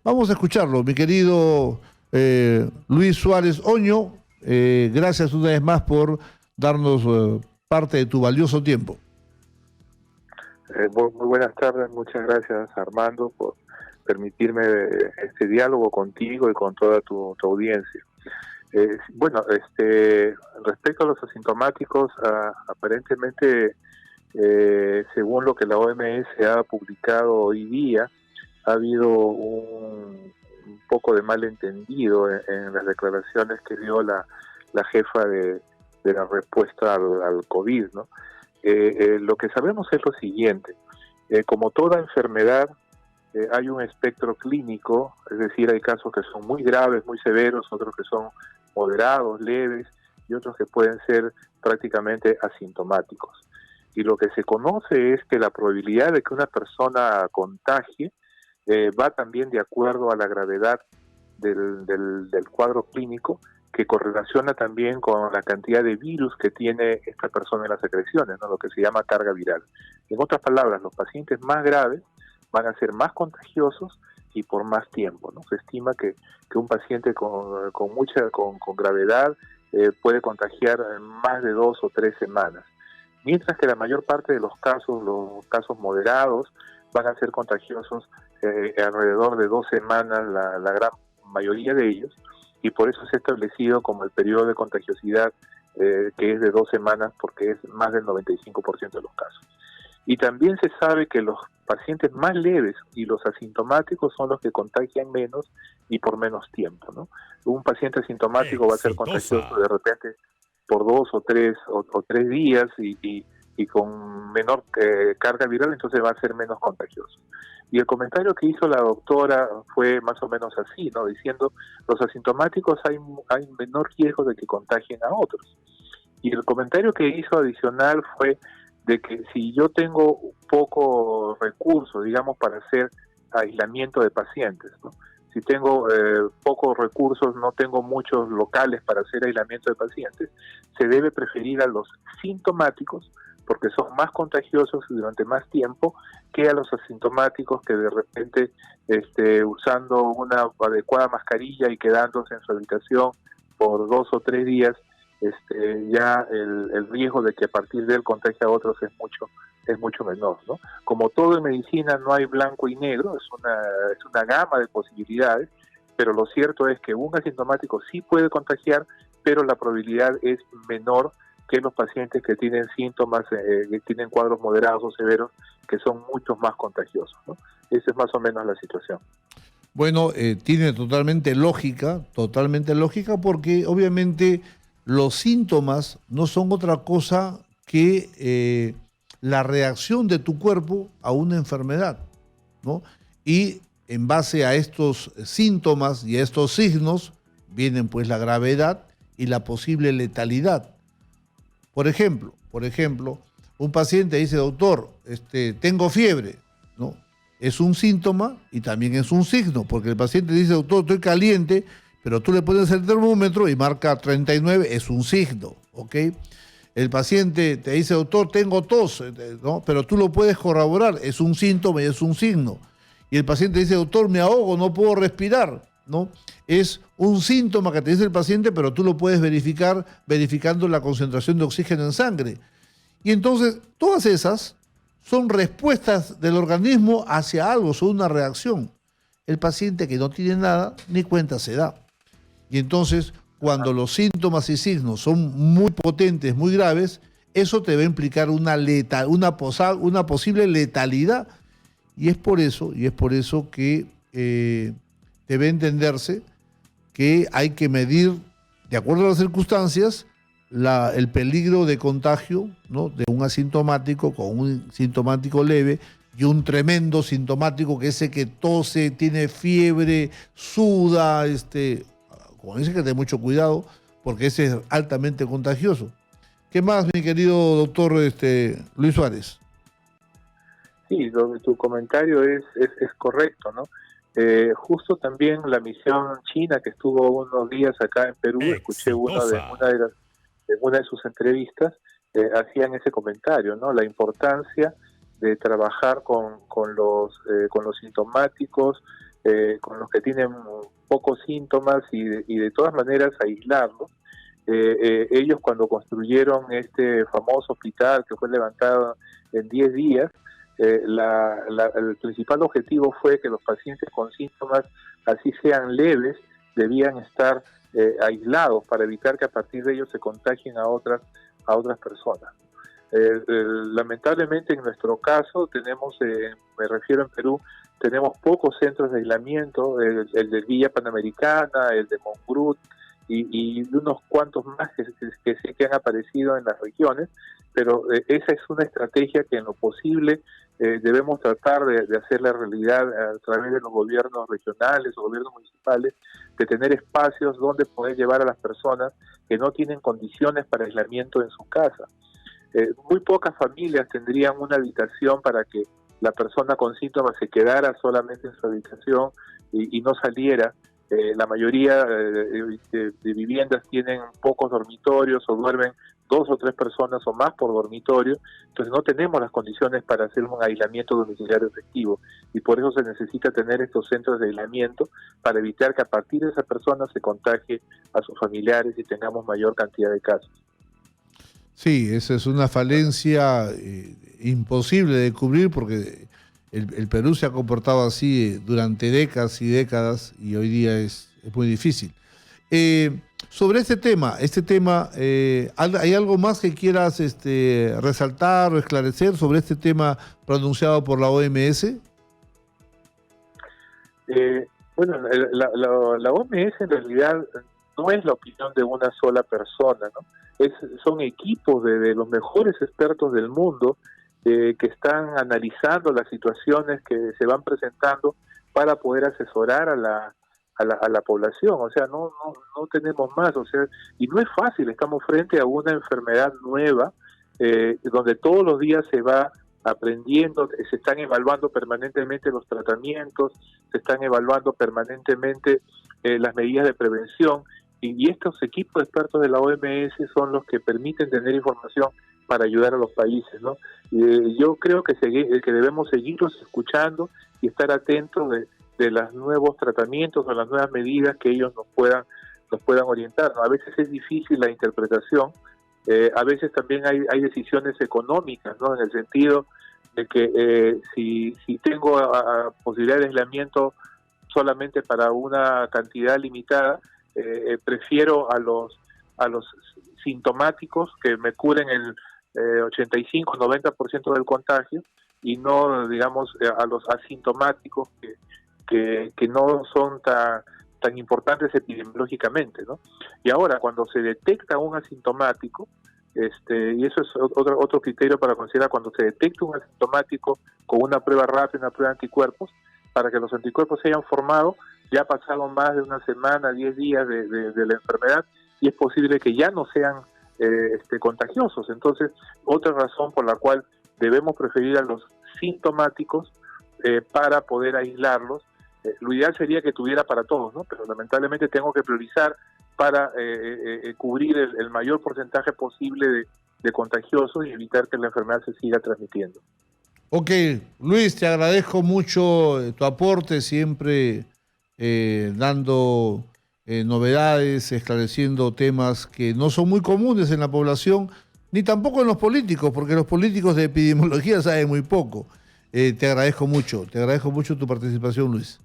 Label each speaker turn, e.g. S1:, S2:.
S1: Vamos a escucharlo, mi querido Luis Suárez Oño. Gracias una vez más por darnos parte de tu valioso tiempo.
S2: Muy buenas tardes, muchas gracias Armando por permitirme este diálogo contigo y con toda tu audiencia. Respecto a los asintomáticos, aparentemente, según lo que la OMS ha publicado hoy día, ha habido un poco de malentendido en las declaraciones que dio la jefa de la respuesta al COVID, ¿no? Lo que sabemos es lo siguiente: como toda enfermedad, hay un espectro clínico, es decir, hay casos que son muy graves, muy severos, otros que son moderados, leves, y otros que pueden ser prácticamente asintomáticos. Y lo que se conoce es que la probabilidad de que una persona contagie va también de acuerdo a la gravedad del cuadro clínico, que correlaciona también con la cantidad de virus que tiene esta persona en las secreciones, ¿no? Lo que se llama carga viral. En otras palabras, los pacientes más graves van a ser más contagiosos y por más tiempo, ¿no? Se estima que un paciente con gravedad puede contagiar en más de 2 o 3 semanas, mientras que la mayor parte de los casos moderados, van a ser contagiosos alrededor de 2 semanas, la gran mayoría de ellos, y por eso se ha establecido como el periodo de contagiosidad que es de 2 semanas, porque es más del 95% de los casos. Y también se sabe que los pacientes más leves y los asintomáticos son los que contagian menos y por menos tiempo, ¿no? Un paciente asintomático va a ser contagioso de repente por 2 o 3 días y con menor carga viral, entonces va a ser menos contagioso. Y el comentario que hizo la doctora fue más o menos así, ¿no? Diciendo, los asintomáticos hay menor riesgo de que contagien a otros. Y el comentario que hizo adicional fue de que si yo tengo poco recursos, digamos, para hacer aislamiento de pacientes, ¿no? Si tengo pocos recursos, no tengo muchos locales para hacer aislamiento de pacientes, se debe preferir a los sintomáticos, porque son más contagiosos durante más tiempo que a los asintomáticos que de repente, usando una adecuada mascarilla y quedándose en su habitación por 2 o 3 días, ya el riesgo de que a partir de él contagie a otros es mucho menor, ¿no? Como todo en medicina, no hay blanco y negro, es una gama de posibilidades, pero lo cierto es que un asintomático sí puede contagiar, pero la probabilidad es menor que los pacientes que tienen síntomas, que tienen cuadros moderados o severos, que son mucho más contagiosos, ¿no? Esa es más o menos la situación.
S1: Bueno, tiene totalmente lógica, porque obviamente los síntomas no son otra cosa que la reacción de tu cuerpo a una enfermedad, ¿no? Y en base a estos síntomas y a estos signos vienen pues la gravedad y la posible letalidad. Por ejemplo, un paciente dice, doctor, tengo fiebre, ¿no? Es un síntoma y también es un signo, porque el paciente dice, doctor, estoy caliente, pero tú le pones el termómetro y marca 39, es un signo, ¿ok? El paciente te dice, doctor, tengo tos, ¿no? Pero tú lo puedes corroborar, es un síntoma y es un signo. Y el paciente dice, doctor, me ahogo, no puedo respirar, ¿no? Es un síntoma que te dice el paciente, pero tú lo puedes verificar verificando la concentración de oxígeno en sangre. Y entonces, todas esas son respuestas del organismo hacia algo, son una reacción. El paciente que no tiene nada, ni cuenta se da. Y entonces, cuando los síntomas y signos son muy potentes, muy graves, eso te va a implicar una posible letalidad. Y es por eso que debe entenderse que hay que medir, de acuerdo a las circunstancias, el peligro de contagio, ¿no?, de un asintomático con un sintomático leve y un tremendo sintomático, que ese que tose, tiene fiebre, suda, como dice, que tener mucho cuidado, porque ese es altamente contagioso. ¿Qué más, mi querido doctor Luis Suárez?
S2: Sí, tu comentario es correcto, ¿no? Justo también la misión china que estuvo unos días acá en Perú, escuché una de sus entrevistas, hacían ese comentario, ¿no? La importancia de trabajar con los sintomáticos, con los que tienen pocos síntomas y de todas maneras aislarlos. Ellos cuando construyeron este famoso hospital que fue levantado en 10 días, el principal objetivo fue que los pacientes con síntomas, así sean leves, debían estar aislados para evitar que a partir de ellos se contagien a otras personas. Lamentablemente en nuestro caso tenemos, me refiero en Perú, tenemos pocos centros de aislamiento, el de Villa Panamericana, el de Mongrut y unos cuantos más que sé que han aparecido en las regiones, pero esa es una estrategia que en lo posible debemos tratar de hacerla realidad a través de los gobiernos regionales o gobiernos municipales, de tener espacios donde poder llevar a las personas que no tienen condiciones para aislamiento en su casa. Muy pocas familias tendrían una habitación para que la persona con síntomas se quedara solamente en su habitación y no saliera. La mayoría de viviendas tienen pocos dormitorios o duermen 2 o 3 personas o más por dormitorio, entonces no tenemos las condiciones para hacer un aislamiento domiciliario efectivo y por eso se necesita tener estos centros de aislamiento para evitar que a partir de esa persona se contagie a sus familiares y tengamos mayor cantidad de casos.
S1: Sí, esa es una falencia imposible de cubrir porque el Perú se ha comportado así durante décadas y décadas y hoy día es muy difícil. Sobre este tema, ¿hay algo más que quieras resaltar o esclarecer sobre este tema pronunciado por la OMS?
S2: Bueno, la OMS en realidad no es la opinión de una sola persona, ¿no? Son equipos de los mejores expertos del mundo que están analizando las situaciones que se van presentando para poder asesorar a la población. O sea, no tenemos más, o sea, y no es fácil, estamos frente a una enfermedad nueva donde todos los días se va aprendiendo, se están evaluando permanentemente los tratamientos, se están evaluando permanentemente las medidas de prevención, y estos equipos de expertos de la OMS son los que permiten tener información para ayudar a los países, ¿no? Yo creo que debemos seguirlos escuchando y estar atentos de los nuevos tratamientos o las nuevas medidas que ellos nos puedan orientar, ¿no? A veces es difícil la interpretación, a veces también hay decisiones económicas, ¿no? En el sentido de que si tengo posibilidad de aislamiento solamente para una cantidad limitada, prefiero a los sintomáticos que me curen el 85-90% del contagio y no, digamos, a los asintomáticos que no son tan importantes epidemiológicamente, ¿no? Y ahora, cuando se detecta un asintomático, y eso es otro criterio para considerar, cuando se detecta un asintomático con una prueba rápida, una prueba de anticuerpos, para que los anticuerpos se hayan formado, ya pasaron más de una semana, 10 días de la enfermedad, y es posible que ya no sean contagiosos. Entonces, otra razón por la cual debemos preferir a los sintomáticos para poder aislarlos. Lo ideal sería que tuviera para todos, ¿no? Pero lamentablemente tengo que priorizar para cubrir el mayor porcentaje posible de contagiosos y evitar que la enfermedad se siga transmitiendo.
S1: Ok, Luis, te agradezco mucho tu aporte, siempre dando novedades, esclareciendo temas que no son muy comunes en la población, ni tampoco en los políticos, porque los políticos de epidemiología saben muy poco. Te agradezco mucho tu participación, Luis.